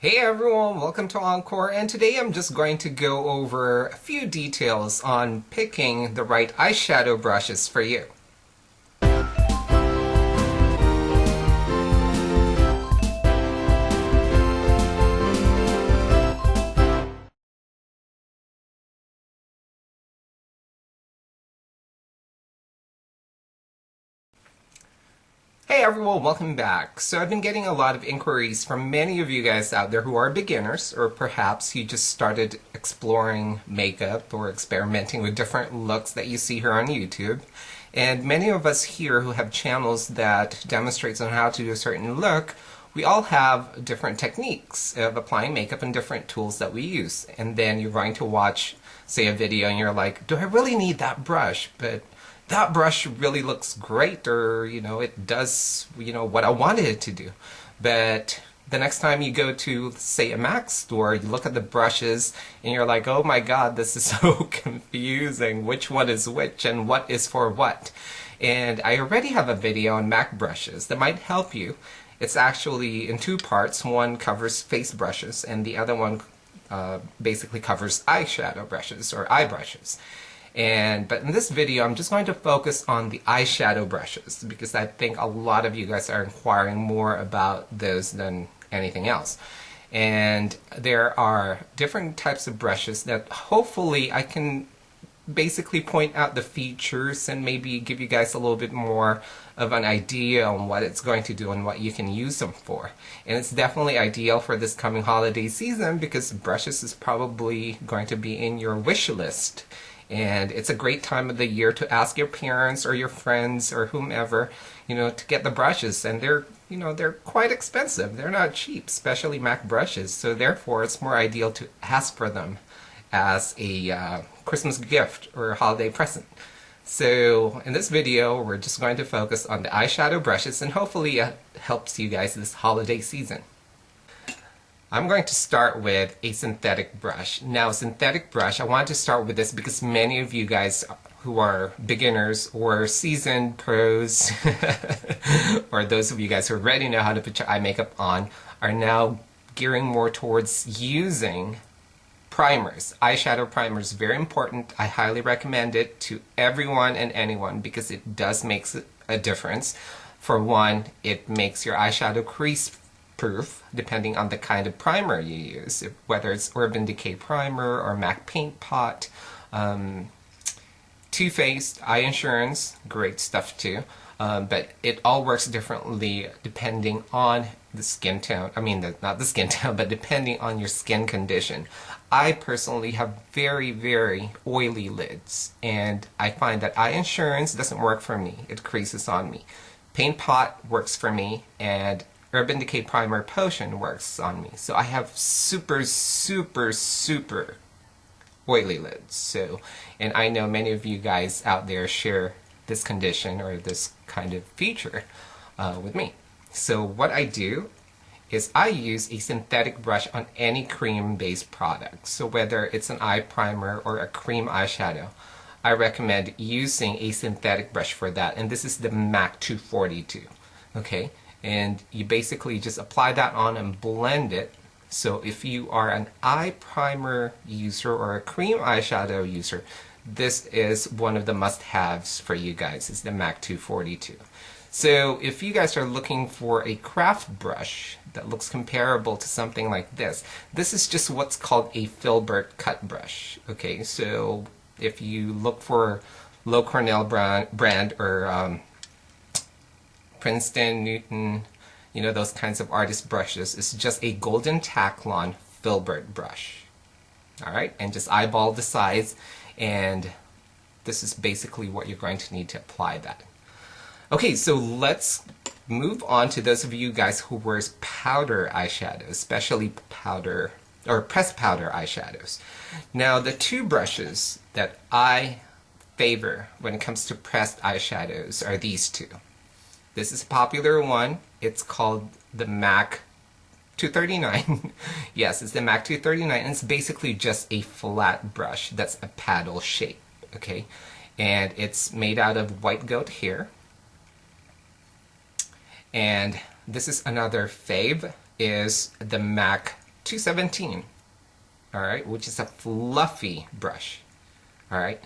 Hey everyone, welcome to Encore, and today I'm just going to go over a few details on picking the right eyeshadow brushes for you. Hey everyone, welcome back. So I've been getting a lot of inquiries from many of you guys out there who are beginners, or perhaps you just started exploring makeup or experimenting with different looks that you see here on YouTube. And many of us here who have channels that demonstrates on how to do a certain look, we all have different techniques of applying makeup and different tools that we use. And then you're going to watch, say, a video and you're like, do I really need that brush? But that brush really looks great, or it does what I wanted it to do. But the next time you go to, say, a Mac store, you look at the brushes and you're like, oh my god, this is so confusing, which one is which and what is for what. And I already have a video on Mac brushes that might help you. It's actually in two parts. One covers face brushes and the other one basically covers eyeshadow brushes or eye brushes. But in this video, I'm just going to focus on the eyeshadow brushes because I think a lot of you guys are inquiring more about those than anything else. And there are different types of brushes that hopefully I can basically point out the features and maybe give you guys a little bit more of an idea on what it's going to do and what you can use them for. And it's definitely ideal for this coming holiday season because brushes is probably going to be in your wish list. And it's a great time of the year to ask your parents or your friends or whomever, to get the brushes. And they're quite expensive. They're not cheap, especially Mac brushes. So therefore, it's more ideal to ask for them as a Christmas gift or a holiday present. So in this video, we're just going to focus on the eyeshadow brushes, and hopefully it helps you guys this holiday season. I'm going to start with a synthetic brush. Now, synthetic brush, I wanted to start with this because many of you guys who are beginners or seasoned pros, or those of you guys who already know how to put your eye makeup on, are now gearing more towards using primers. Eyeshadow primers, very important. I highly recommend it to everyone and anyone because it does make a difference. For one, it makes your eyeshadow crease proof depending on the kind of primer you use, whether it's Urban Decay primer or MAC Paint Pot. Too Faced Eye Insurance, great stuff too, but it all works differently depending on the skin tone. Not the skin tone, but depending on your skin condition. I personally have very, very oily lids, and I find that Eye Insurance doesn't work for me. It creases on me. Paint Pot works for me, and Urban Decay Primer Potion works on me. So I have super, super, super oily lids. And I know many of you guys out there share this condition or this kind of feature with me. So what I do is I use a synthetic brush on any cream-based product. So whether it's an eye primer or a cream eyeshadow, I recommend using a synthetic brush for that. And this is the MAC 242. Okay? And you basically just apply that on and blend it. So if you are an eye primer user or a cream eyeshadow user, this is one of the must-haves for you guys. It's the MAC 242. So if you guys are looking for a craft brush that looks comparable to something like this is just what's called a filbert cut brush. Okay, so if you look for Low Cornell brand or Princeton, Newton, those kinds of artist brushes, it's just a golden Taklon filbert brush. Alright, and just eyeball the size, and this is basically what you're going to need to apply that. Okay, so let's move on to those of you guys who wears powder eyeshadows, especially powder or pressed powder eyeshadows. Now, the two brushes that I favor when it comes to pressed eyeshadows are these two. This is a popular one. It's called the MAC 239. Yes, it's the MAC 239, and it's basically just a flat brush that's a paddle shape. Okay, and it's made out of white goat hair. And this is another fave, is the MAC 217, all right, which is a fluffy brush. All right.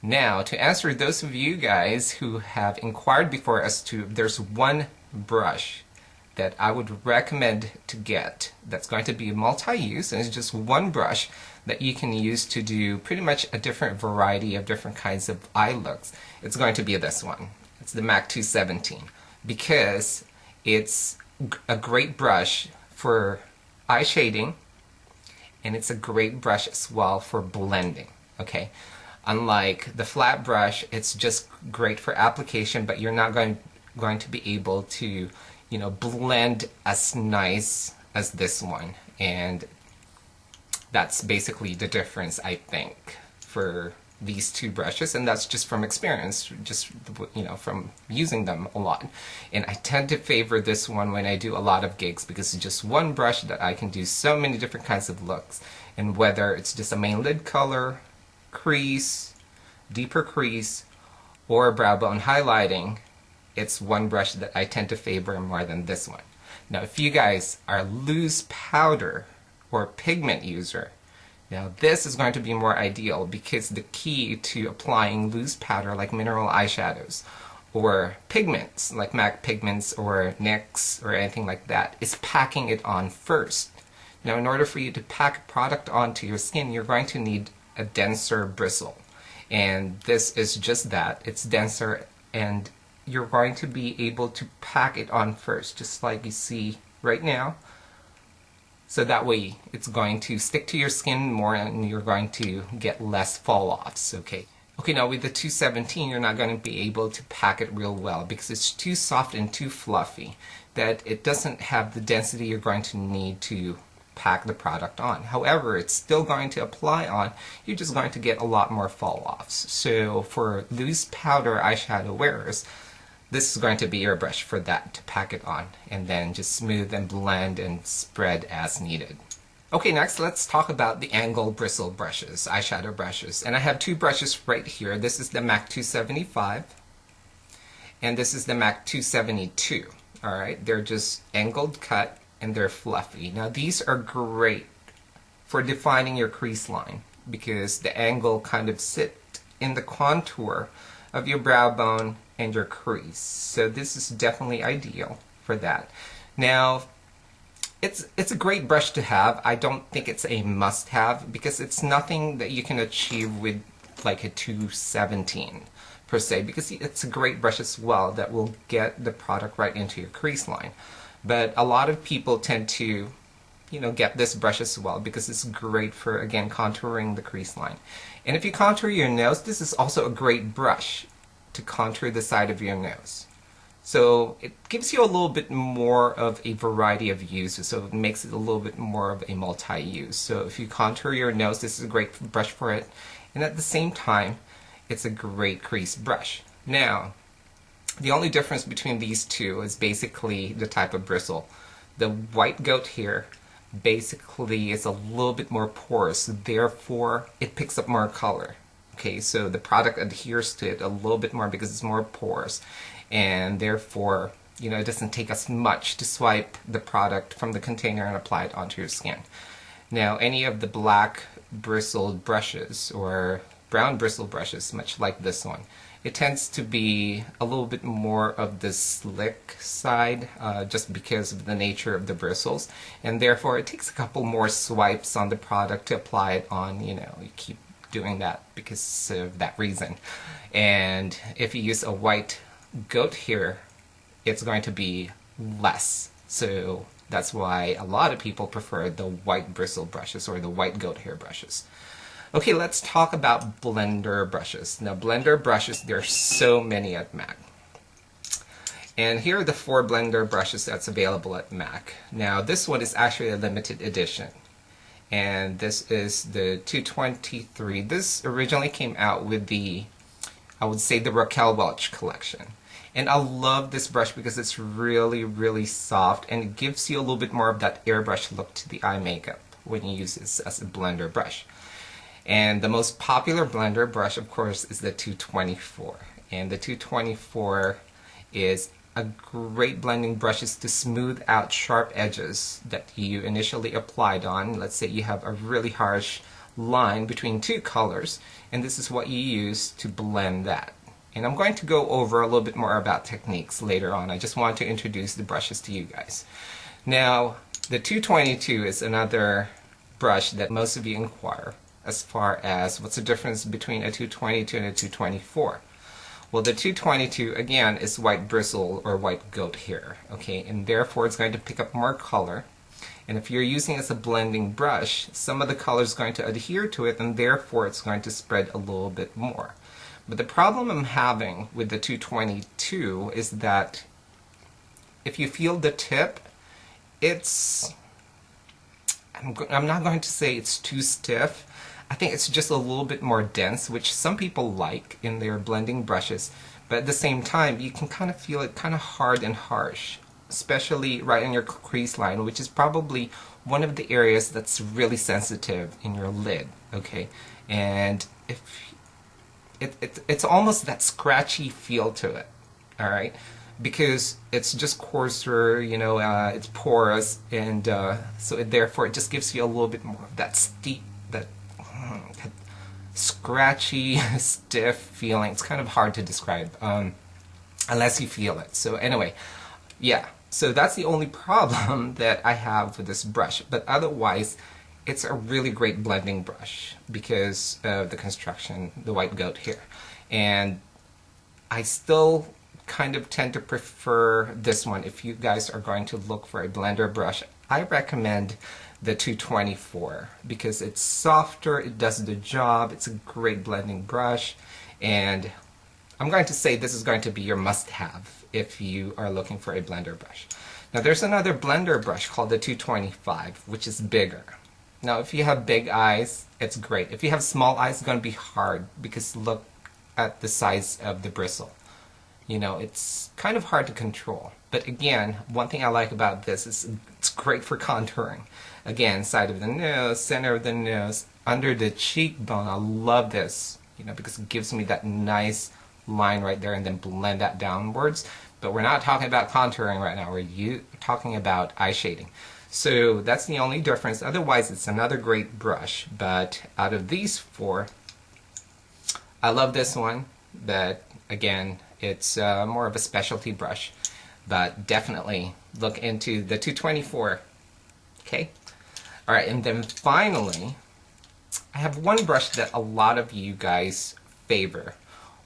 Now, to answer those of you guys who have inquired before as to if there's one brush that I would recommend to get that's going to be multi-use, and it's just one brush that you can use to do pretty much a different variety of different kinds of eye looks, it's going to be this one. It's the MAC 217, because it's a great brush for eye shading, and it's a great brush as well for blending. Okay, unlike the flat brush, it's just great for application, but you're not going to be able to, you know, blend as nice as this one. And that's basically the difference, I think, for these two brushes, and that's just from experience, just, you know, from using them a lot. And I tend to favor this one when I do a lot of gigs, because it's just one brush that I can do so many different kinds of looks. And whether it's just a main lid color, crease, deeper crease, or brow bone highlighting, it's one brush that I tend to favor more than this one. Now, if you guys are loose powder or pigment user, now this is going to be more ideal, because the key to applying loose powder like mineral eyeshadows or pigments like MAC pigments or NYX or anything like that is packing it on first. Now, in order for you to pack a product onto your skin, you're going to need a denser bristle, and this is just that. It's denser, and you're going to be able to pack it on first, just like you see right now. So that way it's going to stick to your skin more, and you're going to get less fall-offs. Okay, now with the 217, you're not going to be able to pack it real well, because it's too soft and too fluffy, that it doesn't have the density you're going to need to pack the product on. However, it's still going to apply on. You're just going to get a lot more fall-offs. So for loose powder eyeshadow wearers, this is going to be your brush for that, to pack it on, and then just smooth and blend and spread as needed. Okay, next let's talk about the angle bristle brushes, eyeshadow brushes. And I have two brushes right here. This is the MAC 275, and this is the MAC 272. Alright, they're just angled cut, and they're fluffy. Now, these are great for defining your crease line, because the angle kind of sit in the contour of your brow bone and your crease. So this is definitely ideal for that. Now, it's a great brush to have. I don't think it's a must-have, because it's nothing that you can achieve with like a 217 per se, because it's a great brush as well that will get the product right into your crease line. But a lot of people tend to, you know, get this brush as well, because it's great for, again, contouring the crease line. And if you contour your nose, this is also a great brush to contour the side of your nose. So it gives you a little bit more of a variety of uses, so it makes it a little bit more of a multi-use. So if you contour your nose, this is a great brush for it. And at the same time, it's a great crease brush. Now, the only difference between these two is basically the type of bristle. The white goat here basically is a little bit more porous, therefore it picks up more color. Okay, so the product adheres to it a little bit more because it's more porous, and therefore, you know, it doesn't take as much to swipe the product from the container and apply it onto your skin. Now, any of the black bristled brushes or brown bristle brushes, much like this one, it tends to be a little bit more of the slick side, just because of the nature of the bristles, and therefore it takes a couple more swipes on the product to apply it on. You know, you keep doing that because of that reason. And if you use a white goat here, it's going to be less. So that's why a lot of people prefer the white bristle brushes or the white goat hair brushes. Okay, let's talk about blender brushes. Now, blender brushes, there are so many at MAC. And here are the 4 blender brushes that's available at MAC. Now, this one is actually a limited edition. And this is the 223. This originally came out with the, I would say, the Raquel Welch collection. And I love this brush because it's really, really soft, and it gives you a little bit more of that airbrush look to the eye makeup when you use this as a blender brush. And the most popular blender brush, of course, is the 224. And the 224 is a great blending brush is to smooth out sharp edges that you initially applied on. Let's say you have a really harsh line between two colors, and this is what you use to blend that. And I'm going to go over a little bit more about techniques later on. I just want to introduce the brushes to you guys. Now, the 222 is another brush that most of you inquire as far as what's the difference between a 222 and a 224. Well, the 222, again, is white bristle or white goat hair, okay, and therefore it's going to pick up more color. And if you're using it as a blending brush, some of the color is going to adhere to it, and therefore it's going to spread a little bit more. But the problem I'm having with the 222 is that if you feel the tip, it's, I'm not going to say it's too stiff. I think it's just a little bit more dense, which some people like in their blending brushes. But at the same time, you can kind of feel it kind of hard and harsh, especially right in your crease line, which is probably one of the areas that's really sensitive in your lid, okay? And if it's almost that scratchy feel to it, all right? Because it's just coarser, you know, it's porous, and so therefore it just gives you a little bit more of that steep, that scratchy, stiff feeling. It's kind of hard to describe unless you feel it. So anyway, yeah, so that's the only problem that I have with this brush. But otherwise, it's a really great blending brush because of the construction, the white goat hair. And I still kind of tend to prefer this one. If you guys are going to look for a blender brush, I recommend the 224 because it's softer, it does the job, it's a great blending brush, and I'm going to say this is going to be your must-have if you are looking for a blender brush. Now there's another blender brush called the 225, which is bigger. Now if you have big eyes, it's great. If you have small eyes, it's going to be hard because look at the size of the bristle. You know, it's kind of hard to control. But again, one thing I like about this is it's great for contouring. Again, side of the nose, center of the nose, under the cheekbone. I love this, you know, because it gives me that nice line right there and then blend that downwards. But we're not talking about contouring right now. We're talking about eye shading. So that's the only difference. Otherwise, it's another great brush. But out of these four, I love this one. But again, it's more of a specialty brush. But definitely look into the 224. Okay? Alright, and then finally, I have one brush that a lot of you guys favor,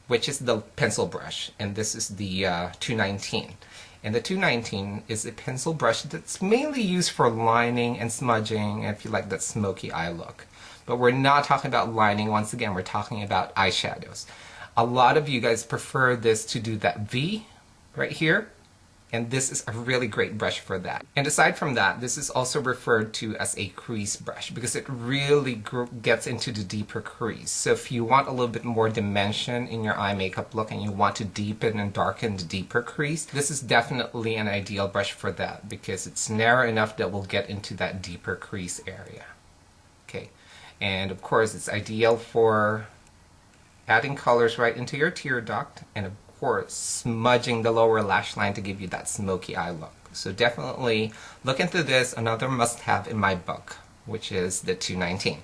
which is the pencil brush. And this is the 219. And the 219 is a pencil brush that's mainly used for lining and smudging, if you like that smoky eye look. But we're not talking about lining. Once again, we're talking about eyeshadows. A lot of you guys prefer this to do that V right here, and this is a really great brush for that. And aside from that, this is also referred to as a crease brush because it really gets into the deeper crease. So if you want a little bit more dimension in your eye makeup look and you want to deepen and darken the deeper crease, this is definitely an ideal brush for that because it's narrow enough that we'll get into that deeper crease area. Okay, and of course it's ideal for adding colors right into your tear duct, and of course smudging the lower lash line to give you that smoky eye look. So definitely look into this, another must-have in my book, which is the 219.